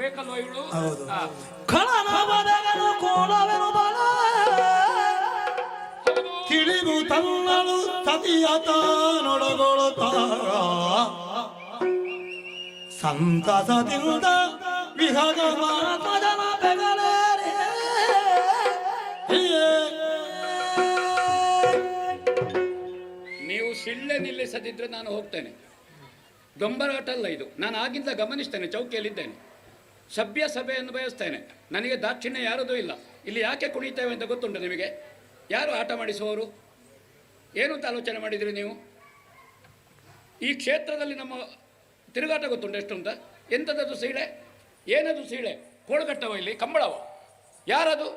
ಬೇಕಲ್ವ ಇವಳು? ಹೌದು. ಖಳನವದಗನು ಕೋಲವೆನು ಬಲ ತಿಳಿದು ತನ್ನಳು ಸತಿಯತ ನೊಡಗೊಳ್ಳುತ್ತಾಗ ಸಂತಸದಿಂದ ವಿಹಗ ಮದನ ಬೆಗಲೇರೆ ನೀವು ಸಿಳ್ಳೆ ನಿಲ್ಲಿಸದಿದ್ರೆ ನಾನು ಹೋಗ್ತೇನೆ. ಗಂಬರಾಟ ಅಲ್ಲ ಇದು. ನಾನು ಆಗಿಂದ ಗಮನಿಸ್ತೇನೆ, ಚೌಕಿಯಲ್ಲಿದ್ದೇನೆ. ಸಭ್ಯ ಸಭೆಯನ್ನು ಬಯಸ್ತೇನೆ. ನನಗೆ ದಾಕ್ಷಿಣ್ಯ ಯಾರದೂ ಇಲ್ಲ. ಇಲ್ಲಿ ಯಾಕೆ ಕುಣಿತೇವೆ ಅಂತ ಗೊತ್ತುಂಟು ನಿಮಗೆ? ಯಾರು ಆಟ ಮಾಡಿಸುವವರು? ಏನು ಅಂತ ಆಲೋಚನೆ ಮಾಡಿದಿರಿ ನೀವು? ಈ ಕ್ಷೇತ್ರದಲ್ಲಿ ನಮ್ಮ ತಿರುಗಾಟ ಗೊತ್ತುಂಟು ಎಷ್ಟು ಅಂತ? ಎಂಥದ್ದು ಸೀಳೆ? ಏನದು ಸೀಳೆ? ಕೋಳುಗಟ್ಟವ ಇಲ್ಲಿ ಕಂಬಳವ? ಯಾರದು?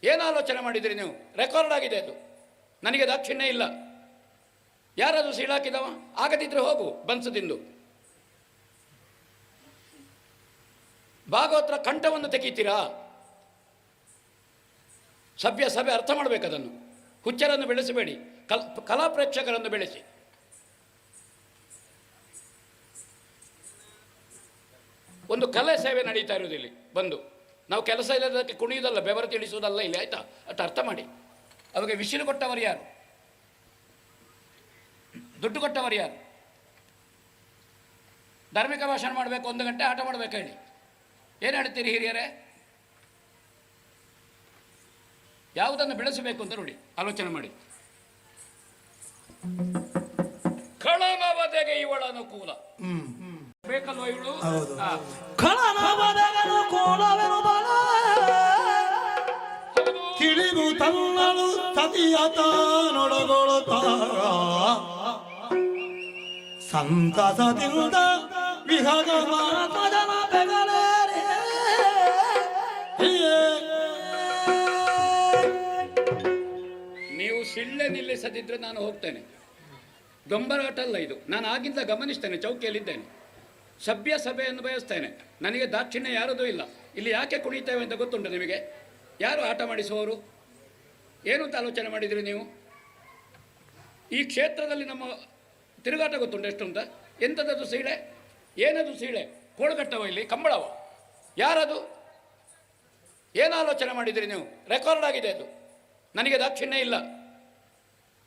ಏನು ಆಲೋಚನೆ ಮಾಡಿದಿರಿ ನೀವು? ರೆಕಾರ್ಡ್ ಆಗಿದೆ ಅದು. ನನಗೆ ದಾಕ್ಷಿಣ್ಯ ಇಲ್ಲ. ಯಾರದು ಸೀಳಾಕಿದವ? ಆಗದಿದ್ರೆ ಹೋಗು ಬನ್ಸದಿಂದು. ಭಾಗವತರ ಕಂಠವನ್ನು ತೆಗೀತೀರಾ? ಸಭ್ಯ ಸಭೆ ಅರ್ಥ ಮಾಡಬೇಕದನ್ನು. ಹುಚ್ಚರನ್ನು ಬೆಳೆಸಬೇಡಿ, ಕಲಾ ಪ್ರೇಕ್ಷಕರನ್ನು ಬೆಳೆಸಿ. ಒಂದು ಕಲೆ ಸೇವೆ ನಡೀತಾ ಇರೋದು ಇಲ್ಲಿ ಬಂದು. ನಾವು ಕೆಲಸ ಇಲ್ಲದಕ್ಕೆ ಕುಣಿಯುವುದಲ್ಲ, ಬೆವರು ತಿಳಿಸುವುದಲ್ಲ ಇಲ್ಲಿ, ಆಯ್ತಾ? ಅಷ್ಟು ಅರ್ಥ ಮಾಡಿ. ಅವಾಗ ವಿಸಿಲು ಕೊಟ್ಟವರು ಯಾರು? ದುಡ್ಡು ಕೊಟ್ಟವರು ಯಾರು? ಧಾರ್ಮಿಕ ಭಾಷಣ ಮಾಡಬೇಕು, 1 ಗಂಟೆ ಆಟ ಮಾಡಬೇಕು ಹೇಳಿ. ಏನು ಹೇಳ್ತೀರಿ ಹಿರಿಯರೇ? ಯಾವುದನ್ನು ಬೆಳೆಸಬೇಕು ಅಂತ ನೋಡಿ, ಆಲೋಚನೆ ಮಾಡಿ. ಖಳನವದೆಗೆ ಇವಳ ಅನುಕೂಲ ಬೇಕಲ್ವ ಇವಳು? ಖಳನವದೆಗನು ಕೋಲವೆನು ಬಲ ತಿಳಿದು ತನ್ನಳು ಸತಿಯತ ನೊಡಗೊಳ್ಳುತ್ತಾಗ ಸಂತಸದಿಂದ ವಿಹಗ ಮದನ ಬೆಗಲೇರೆ ನೀವು ಸಿಳ್ಳೆ ನಿಲ್ಲಿಸದಿದ್ರೆ ನಾನು ಹೋಗ್ತೇನೆ. ಗಂಬರಾಟ ಅಲ್ಲ ಇದು. ನಾನು ಆಗಿಂದ ಗಮನಿಸ್ತೇನೆ, ಚೌಕಿಯಲ್ಲಿದ್ದೇನೆ. ಸಭ್ಯ ಸಭೆಯನ್ನು ಬಯಸ್ತೇನೆ. ನನಗೆ ದಾಕ್ಷಿಣ್ಯ ಯಾರದೂ ಇಲ್ಲ. ಇಲ್ಲಿ ಯಾಕೆ ಕುಣಿತೇವೆ ಅಂತ ಗೊತ್ತುಂಟು ನಿಮಗೆ? ಯಾರು ಆಟ ಮಾಡಿಸುವವರು? ಏನು ಅಂತ ಆಲೋಚನೆ ಮಾಡಿದಿರಿ ನೀವು? ಈ ಕ್ಷೇತ್ರದಲ್ಲಿ ನಮ್ಮ ತಿರುಗಾಟ ಗೊತ್ತುಂಟು ಎಷ್ಟು ಅಂತ? ಎಂಥದ್ದು ಸೀಳೆ? ಏನದು ಸೀಳೆ? ಕೋಳುಗಟ್ಟವ ಇಲ್ಲಿ ಕಂಬಳವ? ಯಾರದು? ಏನು ಆಲೋಚನೆ ಮಾಡಿದಿರಿ ನೀವು? ರೆಕಾರ್ಡ್ ಆಗಿದೆ ಅದು. ನನಗೆ ದಾಕ್ಷಿಣ್ಯ ಇಲ್ಲ.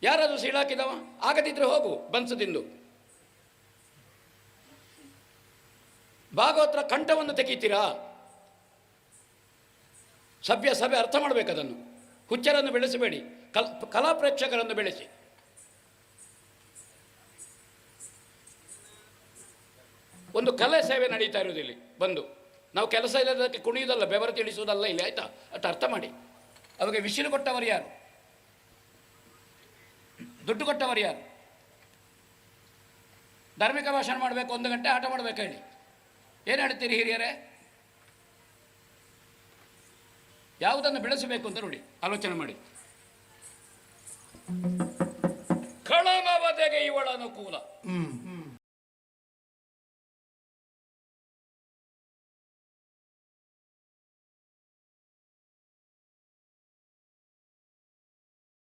ಯಾರದು ಸೀಳಾಕಿದವ? ಆಗದಿದ್ರೆ ಹೋಗು ಬನ್ಸದಿಂದು. ಭಾಗವತರ ಕಂಠವನ್ನು ತೆಗೀತೀರಾ? ಸಭ್ಯ ಸಭೆ ಅರ್ಥ ಮಾಡಬೇಕದನ್ನು. ಹುಚ್ಚರನ್ನು ಬೆಳೆಸಬೇಡಿ, ಕಲಾ ಪ್ರೇಕ್ಷಕರನ್ನು ಬೆಳೆಸಿ. ಒಂದು ಕಲೆ ಸೇವೆ ನಡೀತಾ ಇರೋದು ಇಲ್ಲಿ ಬಂದು. ನಾವು ಕೆಲಸ ಇಲ್ಲದಕ್ಕೆ ಕುಣಿಯುವುದಲ್ಲ, ಬೆವರು ತಿಳಿಸುವುದಲ್ಲ ಇಲ್ಲಿ, ಆಯ್ತಾ? ಅಷ್ಟು ಅರ್ಥ ಮಾಡಿ. ಅವಾಗ ವಿಸಿಲು ಕೊಟ್ಟವರು ಯಾರು? ದುಡ್ಡು ಕೊಟ್ಟವರು ಯಾರು? ಧಾರ್ಮಿಕ ಭಾಷಣ ಮಾಡಬೇಕು, 1 ಗಂಟೆ ಆಟ ಮಾಡಬೇಕು ಹೇಳಿ. ಏನು ಹೇಳ್ತೀರಿ ಹಿರಿಯರೇ? ಯಾವುದನ್ನು ಬೆಳೆಸಬೇಕು ಅಂತ ನೋಡಿ, ಆಲೋಚನೆ ಮಾಡಿ. ಖಳನವದೆಗೆ ಇವಳ ಅನುಕೂಲ